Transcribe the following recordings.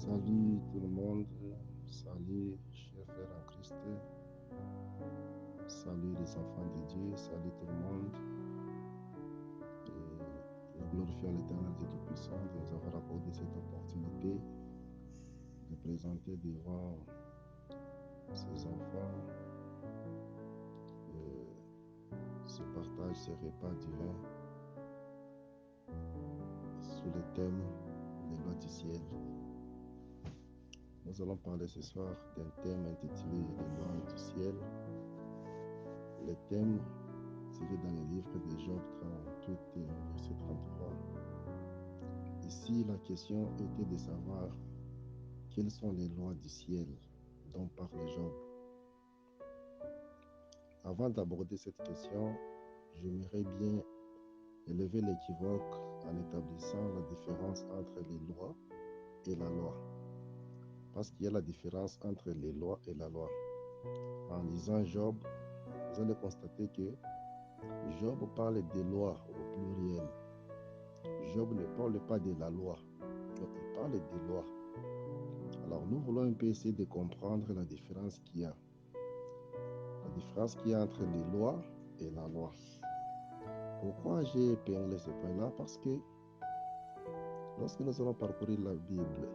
Salut tout le monde, salut chers frères en Christ, salut les enfants de Dieu, salut tout le monde. Et nous glorifions l'Éternel Dieu Tout-Puissant de nous avoir accordé cette opportunité de présenter devant ses enfants ce partage, ce repas divin sous le thème des lois du ciel. Nous allons parler ce soir d'un thème intitulé les lois du ciel. Le thème tiré dans le livre de Job 38, verset 33. Ici, la question était de savoir quelles sont les lois du ciel dont parle Job. Avant d'aborder cette question, j'aimerais bien élever l'équivoque en établissant la différence entre les lois et la loi. Parce qu'il y a la différence entre les lois et la loi. En lisant Job, vous allez constater que Job parle des lois au pluriel. Job ne parle pas de la loi, mais il parle des lois. Alors nous voulons un peu essayer de comprendre la différence qu'il y a. La différence qu'il y a entre les lois et la loi. Pourquoi j'ai épinglé ce point-là? Parce que lorsque nous allons parcourir la Bible,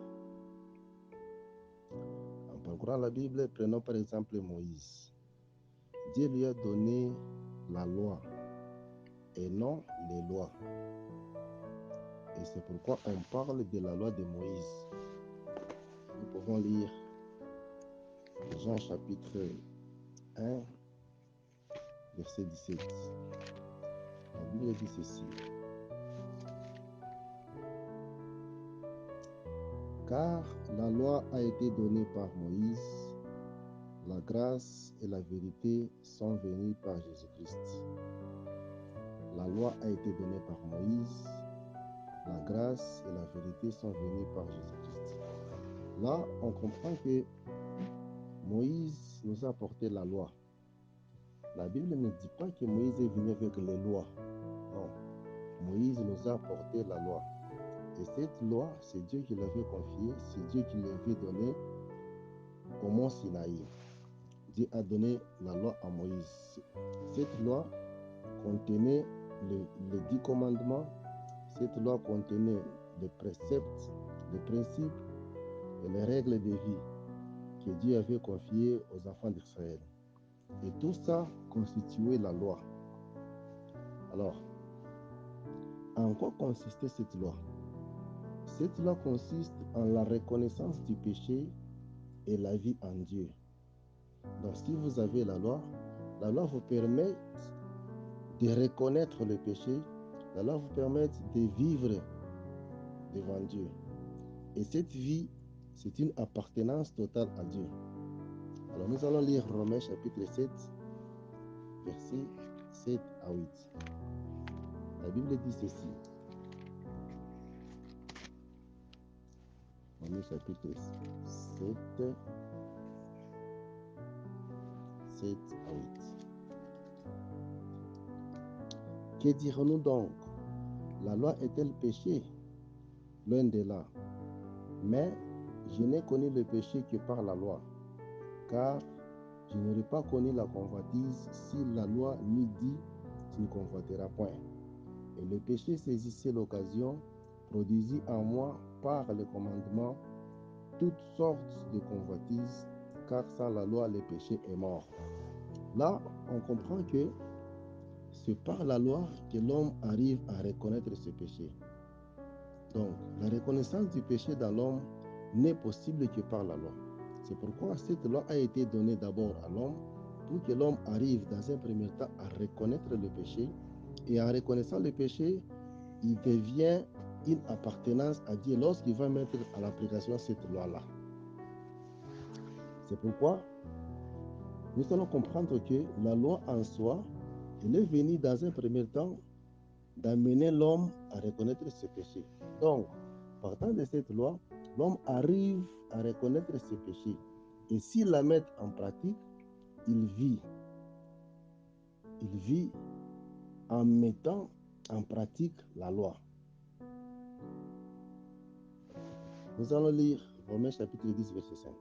en parcourant la Bible, prenons par exemple Moïse. Dieu lui a donné la loi et non les lois. Et c'est pourquoi on parle de la loi de Moïse. Nous pouvons lire Jean chapitre 1, verset 17. La Bible dit ceci. Car la loi a été donnée par Moïse, la grâce et la vérité sont venues par Jésus-Christ. La loi a été donnée par Moïse, la grâce et la vérité sont venues par Jésus-Christ. Là, on comprend que Moïse nous a apporté la loi. La Bible ne dit pas que Moïse est venu avec les lois. Non. Moïse nous a apporté la loi. Et cette loi, c'est Dieu qui l'avait confiée, c'est Dieu qui l'avait donnée au mont Sinaï. Dieu a donné la loi à Moïse. Cette loi contenait les 10 commandements. Cette loi contenait les préceptes, les principes et les règles de vie que Dieu avait confiées aux enfants d'Israël. Et tout ça constituait la loi. Alors, en quoi consistait cette loi? Cette loi consiste en la reconnaissance du péché et la vie en Dieu. Donc, si vous avez la loi vous permet de reconnaître le péché, la loi vous permet de vivre devant Dieu. Et cette vie, c'est une appartenance totale à Dieu. Alors, nous allons lire Romains chapitre 7, versets 7 à 8. La Bible dit ceci. Romains chapitre 7, 7 à 8. Que dirons-nous donc? La loi est-elle péché? Loin de là. Mais je n'ai connu le péché que par la loi, car je n'aurais pas connu la convoitise si la loi m'eût dit tu ne convoiteras point. Et le péché saisissait l'occasion, produisit en moi par le commandement toutes sortes de convoitises, car sans la loi le péché est mort. Là, on comprend que c'est par la loi que l'homme arrive à reconnaître ce péché. Donc, la reconnaissance du péché dans l'homme n'est possible que par la loi. C'est pourquoi cette loi a été donnée d'abord à l'homme pour que l'homme arrive dans un premier temps à reconnaître le péché. Et en reconnaissant le péché, il devient une appartenance à Dieu lorsqu'il va mettre à l'application cette loi-là. C'est pourquoi nous allons comprendre que la loi en soi, elle est venue dans un premier temps d'amener l'homme à reconnaître ce péché. Donc, partant de cette loi, l'homme arrive à reconnaître ses péchés. Et s'il la met en pratique, il vit. Il vit en mettant en pratique la loi. Nous allons lire Romains chapitre 10, verset 5.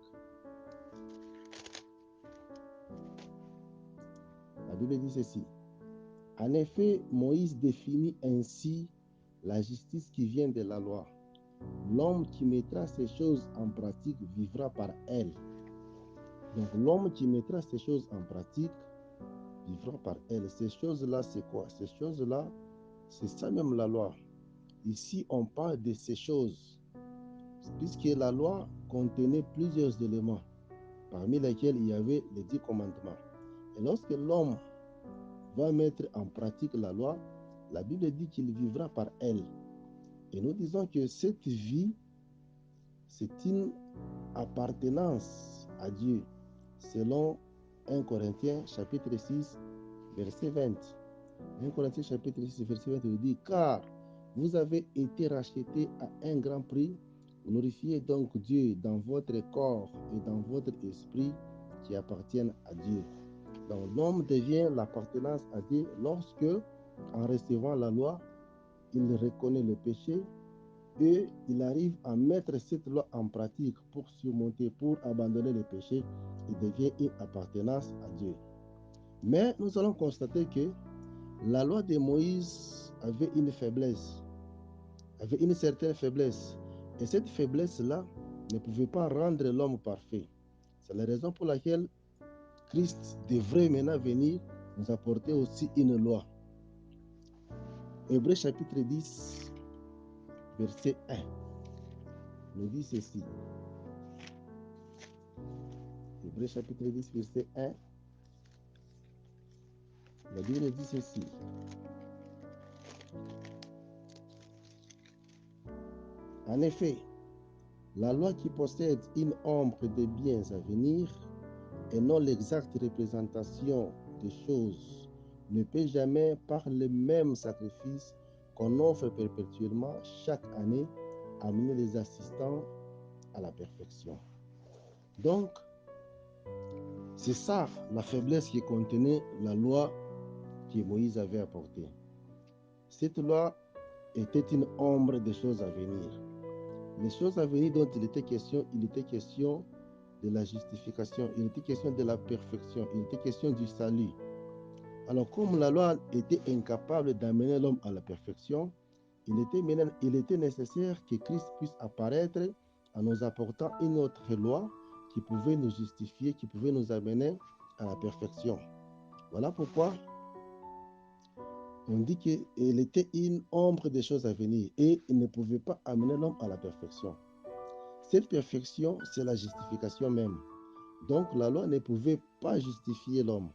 La Bible dit ceci. En effet, Moïse définit ainsi la justice qui vient de la loi. L'homme qui mettra ces choses en pratique vivra par elle. Donc l'homme qui mettra ces choses en pratique vivra par elle. Ces choses-là, c'est quoi? Ces choses-là, c'est ça même la loi. Ici, on parle de ces choses, puisque la loi contenait plusieurs éléments, parmi lesquels il y avait les 10 commandements. Et lorsque l'homme va mettre en pratique la loi, la Bible dit qu'il vivra par elle. Et nous disons que cette vie, c'est une appartenance à Dieu, selon 1 Corinthiens chapitre 6, verset 20. 1 Corinthiens chapitre 6, verset 20 nous dit, car vous avez été rachetés à un grand prix, glorifiez donc Dieu dans votre corps et dans votre esprit qui appartiennent à Dieu. Donc l'homme devient l'appartenance à Dieu lorsque, en recevant la loi, il reconnaît le péché et il arrive à mettre cette loi en pratique pour surmonter, pour abandonner le péché. Il devient une appartenance à Dieu. Mais nous allons constater que la loi de Moïse avait une faiblesse, avait une certaine faiblesse. Et cette faiblesse-là ne pouvait pas rendre l'homme parfait. C'est la raison pour laquelle Christ devrait maintenant venir nous apporter aussi une loi. Hébreux chapitre 10, verset 1, nous dit ceci. Hébreux chapitre 10, verset 1, la Bible dit ceci. En effet, la loi qui possède une ombre des biens à venir et non l'exacte représentation des choses ne peut jamais, par le même sacrifice qu'on offre perpétuellement chaque année, amener les assistants à la perfection. Donc, c'est ça la faiblesse qui contenait la loi que Moïse avait apportée. Cette loi était une ombre des choses à venir. Les choses à venir dont il était question de la justification, il était question de la perfection, il était question du salut. Alors, comme la loi était incapable d'amener l'homme à la perfection, il était nécessaire que Christ puisse apparaître en nous apportant une autre loi qui pouvait nous justifier, qui pouvait nous amener à la perfection. Voilà pourquoi on dit qu'il était une ombre des choses à venir et il ne pouvait pas amener l'homme à la perfection. Cette perfection, c'est la justification même. Donc la loi ne pouvait pas justifier l'homme.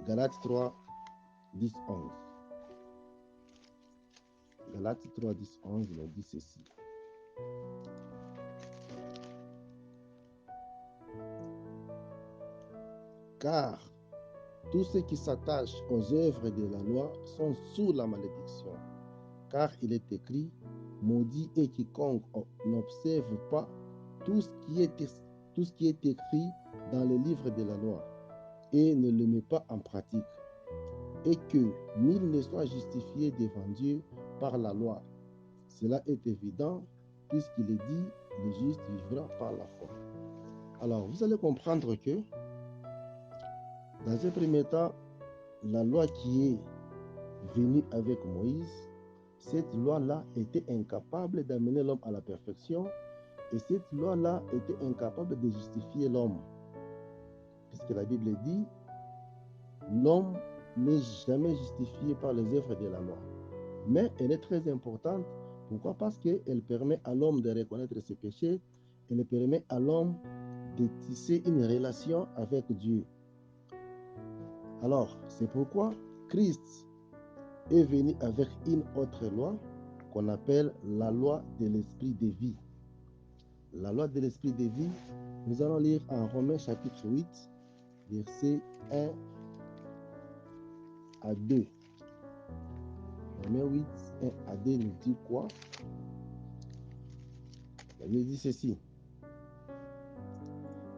Galates 3, 10, 11. Galates 3, 10, 11 nous dit ceci. Car tous ceux qui s'attachent aux œuvres de la loi sont sous la malédiction. Car il est écrit, maudit est quiconque n'observe pas tout ce qui est écrit dans le livre de la loi et ne le met pas en pratique. Et que nul ne soit justifié devant Dieu par la loi. Cela est évident puisqu'il est dit, le juste vivra par la foi. Alors, vous allez comprendre que, dans un premier temps, la loi qui est venue avec Moïse, cette loi-là était incapable d'amener l'homme à la perfection et cette loi-là était incapable de justifier l'homme. Puisque la Bible dit, l'homme n'est jamais justifié par les œuvres de la loi. Mais elle est très importante. Pourquoi? Parce qu'elle permet à l'homme de reconnaître ses péchés. Elle permet à l'homme de tisser une relation avec Dieu. Alors, c'est pourquoi Christ est venu avec une autre loi qu'on appelle la loi de l'esprit de vie. La loi de l'esprit de vie, nous allons lire en Romains chapitre 8, versets 1 à 2. Romains 8, 1 à 2 nous dit quoi? La Bible dit ceci.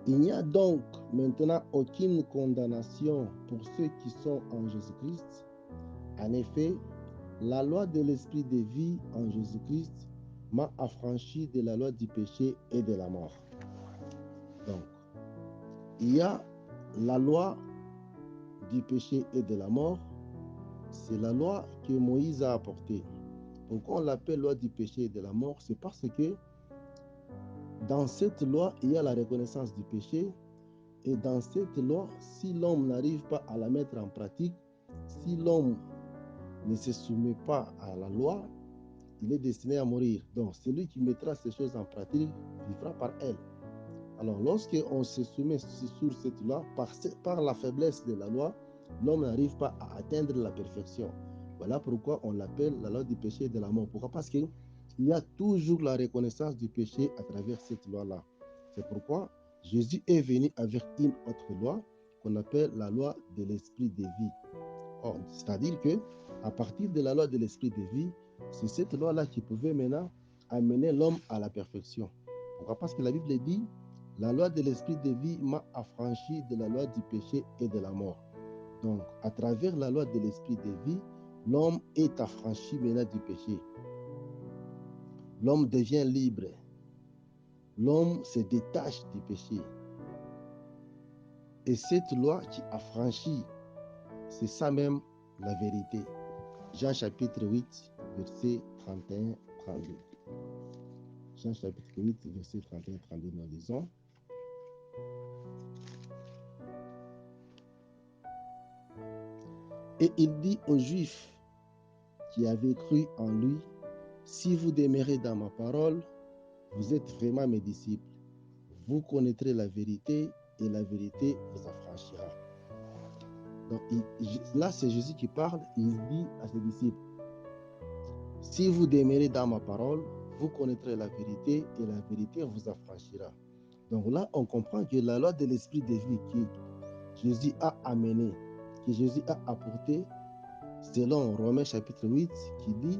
Il n'y a donc maintenant aucune condamnation pour ceux qui sont en Jésus-Christ. En effet, la loi de l'esprit de vie en Jésus-Christ m'a affranchi de la loi du péché et de la mort. Donc, il y a la loi du péché et de la mort, c'est la loi que Moïse a apportée. Pourquoi on l'appelle loi du péché et de la mort? C'est parce que dans cette loi, il y a la reconnaissance du péché. Et dans cette loi, si l'homme n'arrive pas à la mettre en pratique, si l'homme ne se soumet pas à la loi, il est destiné à mourir. Donc, celui qui mettra ces choses en pratique vivra par elle. Alors, lorsqu'on se soumet sur cette loi, par la faiblesse de la loi, l'homme n'arrive pas à atteindre la perfection. Voilà pourquoi on l'appelle la loi du péché et de la mort. Pourquoi? Parce qu'il y a toujours la reconnaissance du péché à travers cette loi-là. C'est pourquoi Jésus est venu avec une autre loi qu'on appelle la loi de l'esprit de vie. C'est-à-dire que à partir de la loi de l'esprit de vie, c'est cette loi-là qui pouvait maintenant amener l'homme à la perfection. Pourquoi? Parce que la Bible dit, la loi de l'esprit de vie m'a affranchi de la loi du péché et de la mort. Donc, à travers la loi de l'esprit de vie, l'homme est affranchi maintenant du péché. L'homme devient libre. L'homme se détache du péché. Et cette loi qui affranchit, c'est ça même la vérité. Jean chapitre 8, verset 31-32. Jean chapitre 8, verset 31-32, nous lisons. Et il dit aux Juifs qui avaient cru en lui, si vous demeurez dans ma parole, vous êtes vraiment mes disciples. Vous connaîtrez la vérité et la vérité vous affranchira. Donc là, c'est Jésus qui parle. Il dit à ses disciples, si vous demeurez dans ma parole, vous connaîtrez la vérité et la vérité vous affranchira. Donc là, on comprend que la loi de l'esprit de vie que Jésus a amenée, que Jésus a apportée, selon Romains chapitre 8, qui dit,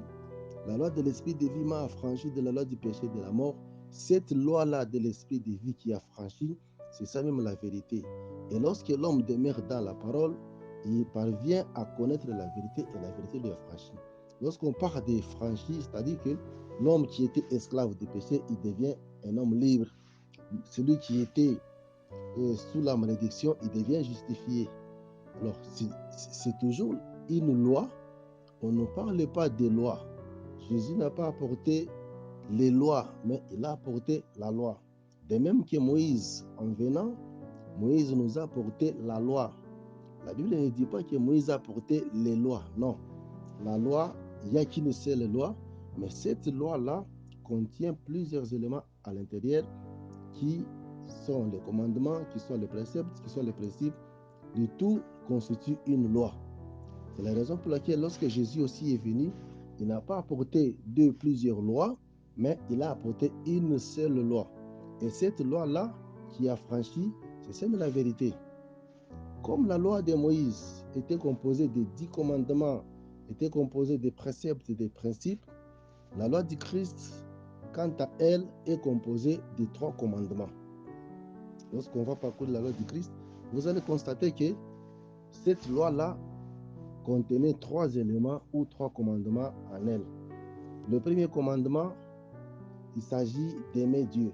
la loi de l'esprit de vie m'a affranchi de la loi du péché et de la mort. Cette loi-là de l'esprit de vie qui a franchi, c'est ça même la vérité. Et lorsque l'homme demeure dans la parole, il parvient à connaître la vérité et la vérité lui affranchit. Lorsqu'on parle de franchir, c'est-à-dire que l'homme qui était esclave du péché, il devient un homme libre. Celui qui était sous la malédiction, il devient justifié. Alors, c'est toujours une loi. On ne parle pas des lois. Jésus n'a pas apporté les lois, mais il a apporté la loi. De même que Moïse, en venant, Moïse nous a apporté la loi. La Bible ne dit pas que Moïse a apporté les lois. Non. La loi, il n'y a qu'une seule loi, mais cette loi-là contient plusieurs éléments à l'intérieur qui sont les commandements, qui sont les préceptes, qui sont les principes. Le tout constitue une loi. C'est la raison pour laquelle lorsque Jésus aussi est venu, il n'a pas apporté plusieurs lois, mais il a apporté une seule loi. Et cette loi-là qui a franchi, c'est celle de la vérité. Comme la loi de Moïse était composée de 10 commandements, était composée des préceptes et des principes, la loi du Christ, quant à elle, est composée de 3 commandements. Lorsqu'on va parcourir la loi du Christ, vous allez constater que cette loi-là contenait 3 éléments ou 3 commandements en elle. Le premier commandement, il s'agit d'aimer Dieu.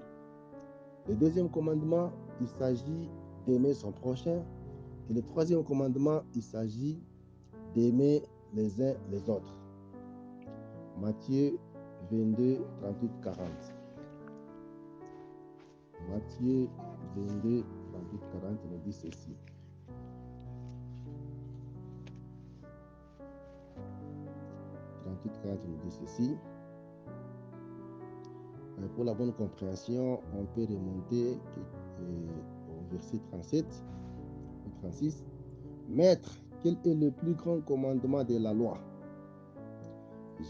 Le deuxième commandement, il s'agit d'aimer son prochain. Et le troisième commandement, il s'agit d'aimer les uns les autres. Matthieu 22, 38, 40. Matthieu 22, 38, 40 nous dit ceci. Nous dit ceci. Pour la bonne compréhension, on peut remonter au verset 37 ou 36. Maître, quel est le plus grand commandement de la loi?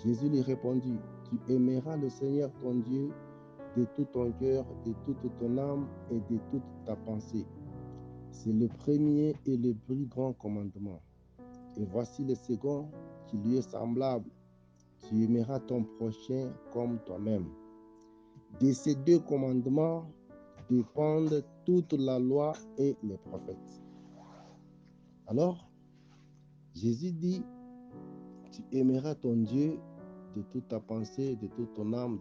Jésus lui répondit, tu aimeras le Seigneur ton Dieu de tout ton cœur, de toute ton âme et de toute ta pensée. C'est le premier et le plus grand commandement. Et voici le second qui lui est semblable. Tu aimeras ton prochain comme toi-même. De ces 2 commandements dépendent toute la loi et les prophètes. Alors, Jésus dit, tu aimeras ton Dieu de toute ta pensée, de toute ton âme,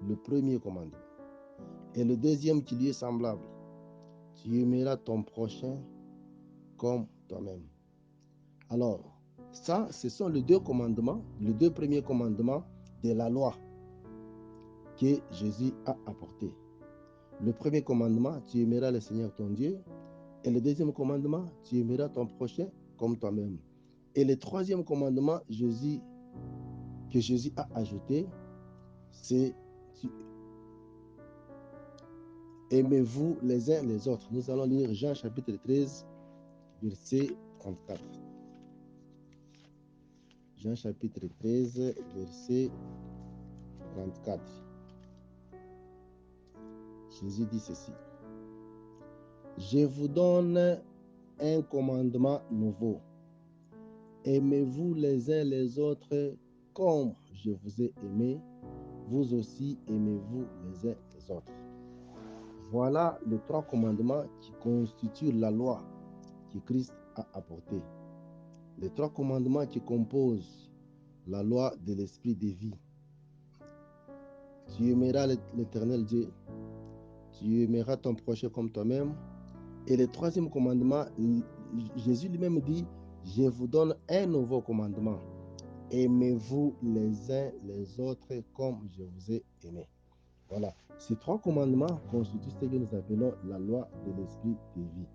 le premier commandement. Et le deuxième qui lui est semblable. Tu aimeras ton prochain comme toi-même. Alors, ça, ce sont les deux commandements, les deux premiers commandements de la loi que Jésus a apporté. Le premier commandement, tu aimeras le Seigneur ton Dieu. Et le deuxième commandement, tu aimeras ton prochain comme toi-même. Et le troisième commandement que Jésus a ajouté, c'est aimez-vous les uns les autres. Nous allons lire Jean chapitre 13, verset 34. Jean chapitre 13, verset 34. Jésus dit ceci. Je vous donne un commandement nouveau. Aimez-vous les uns les autres comme je vous ai aimé. Vous aussi aimez-vous les uns les autres. Voilà les trois commandements qui constituent la loi que Christ a apportée. Les trois commandements qui composent la loi de l'esprit de vie. Tu aimeras l'Éternel Dieu. Tu aimeras ton prochain comme toi-même. Et le troisième commandement, Jésus lui-même dit, je vous donne un nouveau commandement. Aimez-vous les uns les autres comme je vous ai aimé. Voilà. Ces trois commandements constituent ce que nous appelons la loi de l'esprit de vie.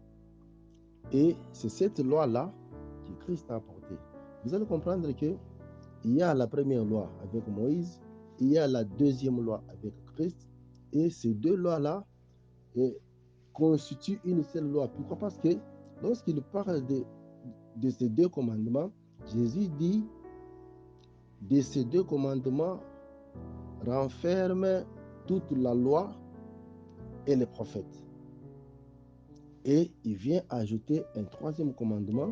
Et c'est cette loi-là que Christ a apportée. Vous allez comprendre qu'il y a la première loi avec Moïse, il y a la deuxième loi avec Christ, et ces deux lois-là constituent une seule loi. Pourquoi? Parce que lorsqu'il parle de ces deux commandements, Jésus dit de ces deux commandements renferment toute la loi et les prophètes. Et il vient ajouter un troisième commandement,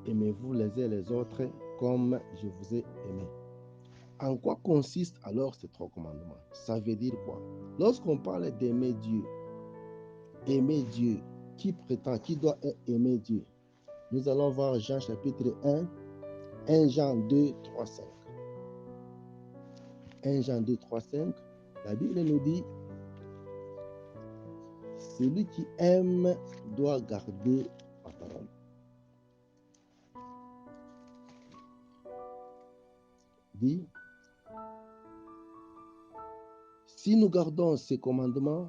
aimez-vous les uns les autres comme je vous ai aimé. En quoi consiste alors ces trois commandements? Ça veut dire quoi? Lorsqu'on parle d'aimer Dieu, qui prétend, qui doit aimer Dieu? Nous allons voir Jean chapitre 1 Jean 2, 3, 5. 1 Jean 2, 3, 5, la Bible nous dit, celui qui aime doit garder ma parole. Dit, si nous gardons ces commandements,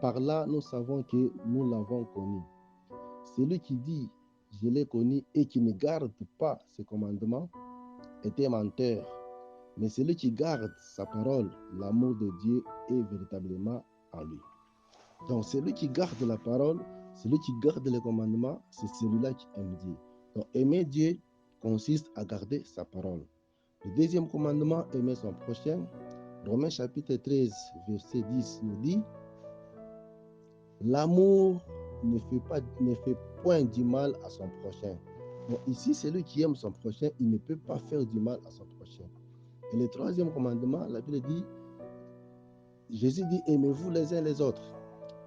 par là nous savons que nous l'avons connu. Celui qui dit, je l'ai connu et qui ne garde pas ces commandements est un menteur. Mais celui qui garde sa parole, l'amour de Dieu est véritablement en lui. Donc celui qui garde la parole, celui qui garde les commandements, c'est celui-là qui aime Dieu. Donc aimer Dieu consiste à garder sa parole. Le deuxième commandement, aimer son prochain. Romains chapitre 13, verset 10 nous dit, l'amour ne fait point du mal à son prochain. Donc ici, celui qui aime son prochain, il ne peut pas faire du mal à son prochain. Et le troisième commandement, la Bible dit, Jésus dit, aimez-vous les uns les autres.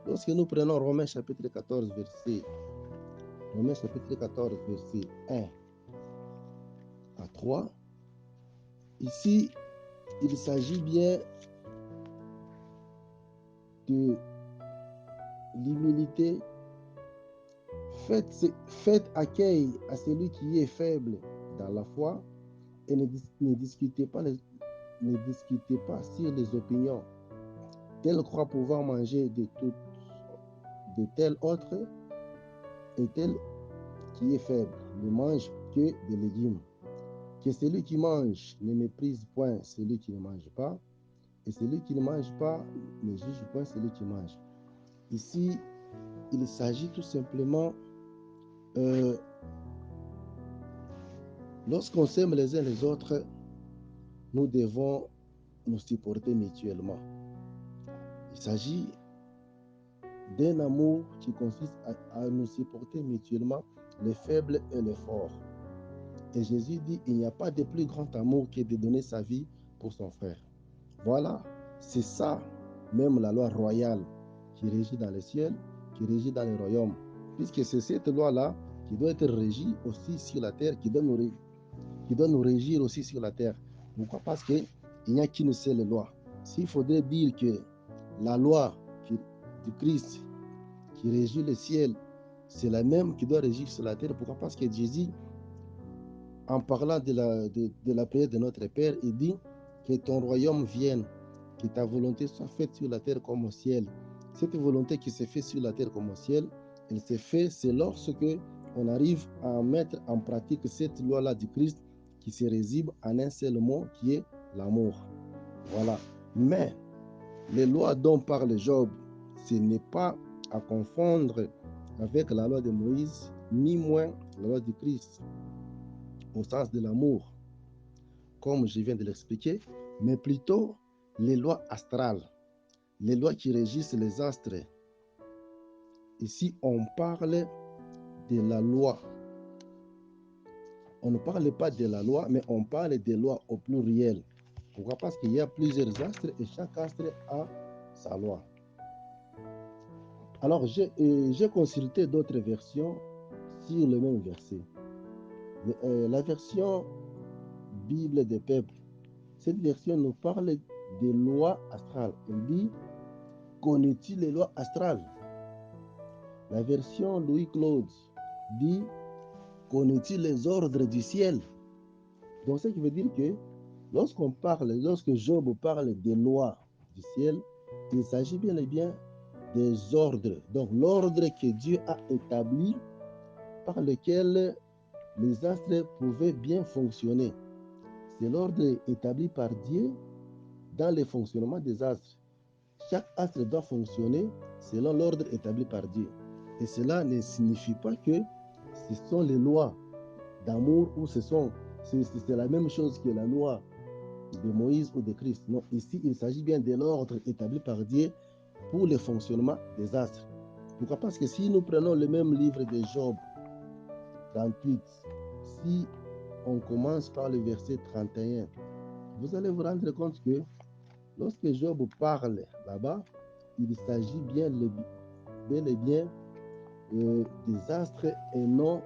Lorsque nous prenons Romains chapitre 14, verset 1 à 3, ici, il s'agit bien de l'humilité. Faites accueil à celui qui est faible dans la foi et ne discutez pas sur les opinions. Tel croit pouvoir manger de tel autre et tel qui est faible ne mange que des légumes. Que celui qui mange ne méprise point celui qui ne mange pas, et celui qui ne mange pas ne juge point celui qui mange. Ici, il s'agit tout simplement, lorsqu'on s'aime les uns les autres, nous devons nous supporter mutuellement. Il s'agit d'un amour qui consiste à nous supporter mutuellement, les faibles et les forts. Et Jésus dit, il n'y a pas de plus grand amour que de donner sa vie pour son frère. Voilà, c'est ça, même la loi royale qui régit dans les cieux, qui régit dans les royaumes. Puisque c'est cette loi-là qui doit être régie aussi sur la terre, qui doit nous régir aussi sur la terre. Pourquoi? Parce qu'il n'y a qu'une seule loi. s'il faudrait dire que la loi du Christ qui régit le ciel, c'est la même qui doit régir sur la terre. Pourquoi? Parce que Jésus, en parlant de la prière de notre Père, il dit que ton royaume vienne, que ta volonté soit faite sur la terre comme au ciel. Cette volonté qui se fait sur la terre comme au ciel, elle se fait, c'est lorsque on arrive à mettre en pratique cette loi-là du Christ qui se résume en un seul mot qui est l'amour. Voilà. Mais les lois dont parle Job, ce n'est pas à confondre avec la loi de Moïse, ni moins la loi du Christ, au sens de l'amour, comme je viens de l'expliquer, mais plutôt les lois astrales, les lois qui régissent les astres. Ici, on parle de la loi. On ne parle pas de la loi, mais on parle des lois au pluriel. Pourquoi? Parce qu'il y a plusieurs astres et chaque astre a sa loi. Alors, j'ai consulté d'autres versions sur le même verset. La version Bible des peuples, cette version nous parle des lois astrales. Elle dit, connais-tu les lois astrales? La version Louis-Claude dit, connais-tu les ordres du ciel? Donc, ce qui veut dire que lorsque Job parle des lois du ciel, il s'agit bien et bien des ordres. Donc, l'ordre que Dieu a établi par lequel les astres pouvaient bien fonctionner. C'est l'ordre établi par Dieu dans le fonctionnement des astres. Chaque astre doit fonctionner selon l'ordre établi par Dieu. Et cela ne signifie pas que ce sont les lois d'amour ou c'est la même chose que la loi de Moïse ou de Christ. Non, ici, il s'agit bien de l'ordre établi par Dieu pour le fonctionnement des astres. Pourquoi? Parce que si nous prenons le même livre de Job 38, si on commence par le verset 31, vous allez vous rendre compte que lorsque Job parle là-bas, il s'agit bel et bien des astres et non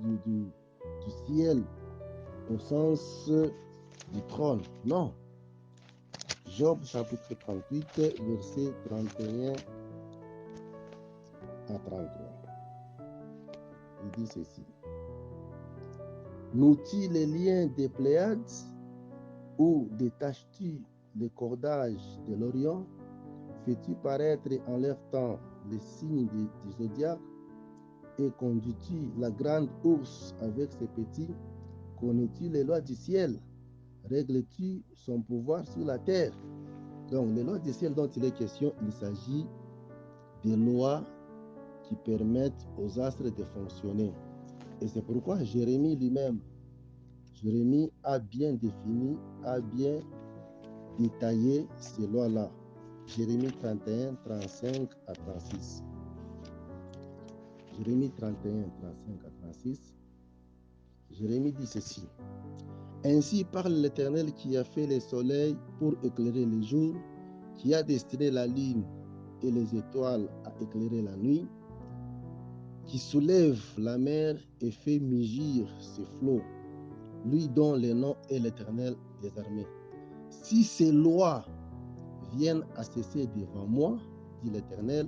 du ciel au sens du trône. Non. Job chapitre 38, verset 31 à 33. Il dit ceci. Noues-tu les liens des Pléiades ou détaches-tu les cordages de l'Orient? Fais-tu paraître en leur temps les signes du zodiaque et conduis-tu la grande ours avec ses petits? Connais-tu les lois du ciel? Règles-tu son pouvoir sur la terre? Donc, les lois du ciel dont il est question, il s'agit des lois qui permettent aux astres de fonctionner. Et c'est pourquoi Jérémie lui-même, Jérémie a bien défini, a bien détaillé ces lois-là. Jérémie 31, 35 à 36. Jérémie 31, 35 à 36. Jérémie dit ceci. Ainsi parle l'Éternel qui a fait les soleils pour éclairer les jours, qui a destiné la lune et les étoiles à éclairer la nuit, qui soulève la mer et fait mugir ses flots, lui dont le nom est l'Éternel des armées. Si ces lois viennent à cesser devant moi, dit l'Éternel,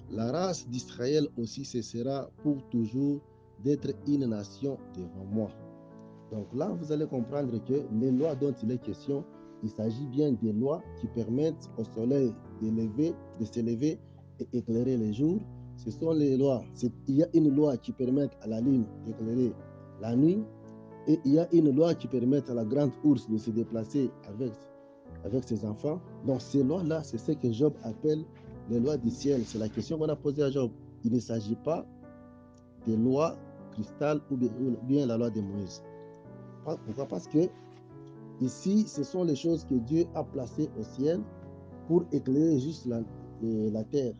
la race d'Israël aussi cessera pour toujours d'être une nation devant moi. Donc là, vous allez comprendre que les lois dont il est question, il s'agit bien des lois qui permettent au soleil de s'élever et éclairer les jours. Ce sont les lois. Il y a une loi qui permet à la lune d'éclairer la nuit et il y a une loi qui permet à la grande ours de se déplacer avec ses enfants. Donc ces lois-là, c'est ce que Job appelle les lois du ciel. C'est la question qu'on a posée à Job. Il ne s'agit pas des lois cristal ou bien la loi de Moïse. Pourquoi? Parce que ici, ce sont les choses que Dieu a placées au ciel pour éclairer juste la terre.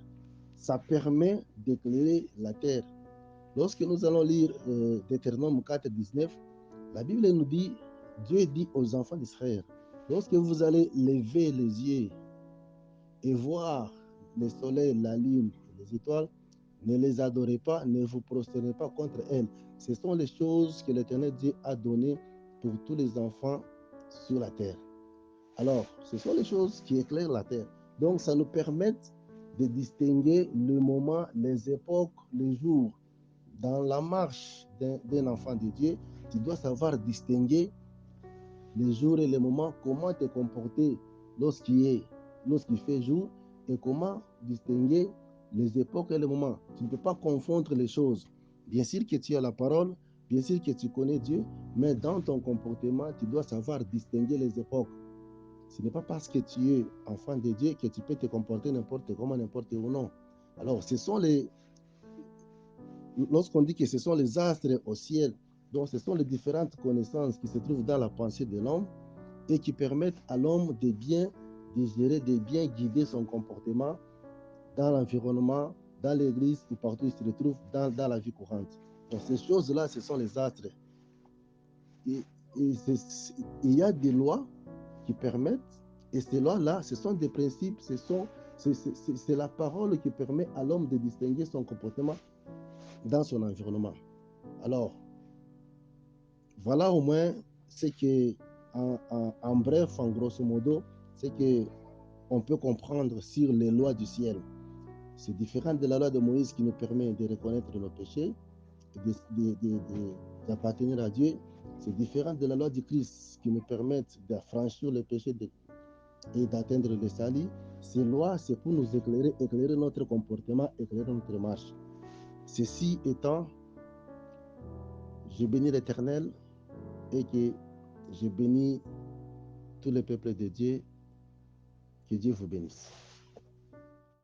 Ça permet d'éclairer la terre. Lorsque nous allons lire Deutéronome 4, 19, la Bible nous dit, Dieu dit aux enfants d'Israël, lorsque vous allez lever les yeux et voir le soleil, la lune et les étoiles, ne les adorez pas, ne vous prosternez pas contre elles. Ce sont les choses que l'Éternel Dieu a données pour tous les enfants sur la terre. Alors, ce sont les choses qui éclairent la terre. Donc, ça nous permet de distinguer le moment, les époques, les jours. Dans la marche d'un enfant de Dieu, tu dois savoir distinguer les jours et les moments, comment te comporter lorsqu'il fait jour et comment distinguer les époques et les moments. Tu ne peux pas confondre les choses. Bien sûr que tu as la parole, bien sûr que tu connais Dieu, mais dans ton comportement, tu dois savoir distinguer les époques. Ce n'est pas parce que tu es enfant de Dieu que tu peux te comporter n'importe comment, n'importe où, non. Alors, lorsqu'on dit que ce sont les astres au ciel, donc ce sont les différentes connaissances qui se trouvent dans la pensée de l'homme et qui permettent à l'homme de bien gérer, de bien guider son comportement dans l'environnement, dans l'église ou partout où il se retrouve dans la vie courante. Donc ces choses-là, ce sont les astres. Et il y a des lois qui permettent, et ces lois-là, ce sont des principes, c'est la parole qui permet à l'homme de distinguer son comportement dans son environnement. Alors, voilà au moins ce que, en bref, en grosso modo, c'est que on peut comprendre sur les lois du ciel. C'est différent de la loi de Moïse qui nous permet de reconnaître nos péchés, d'appartenir à Dieu. C'est différent de la loi du Christ qui nous permet d'affranchir le péché et d'atteindre le salut. Ces lois, c'est pour nous éclairer notre comportement, éclairer notre marche. Ceci étant, je bénis l'Éternel et que je bénis tous les peuples de Dieu. Que Dieu vous bénisse.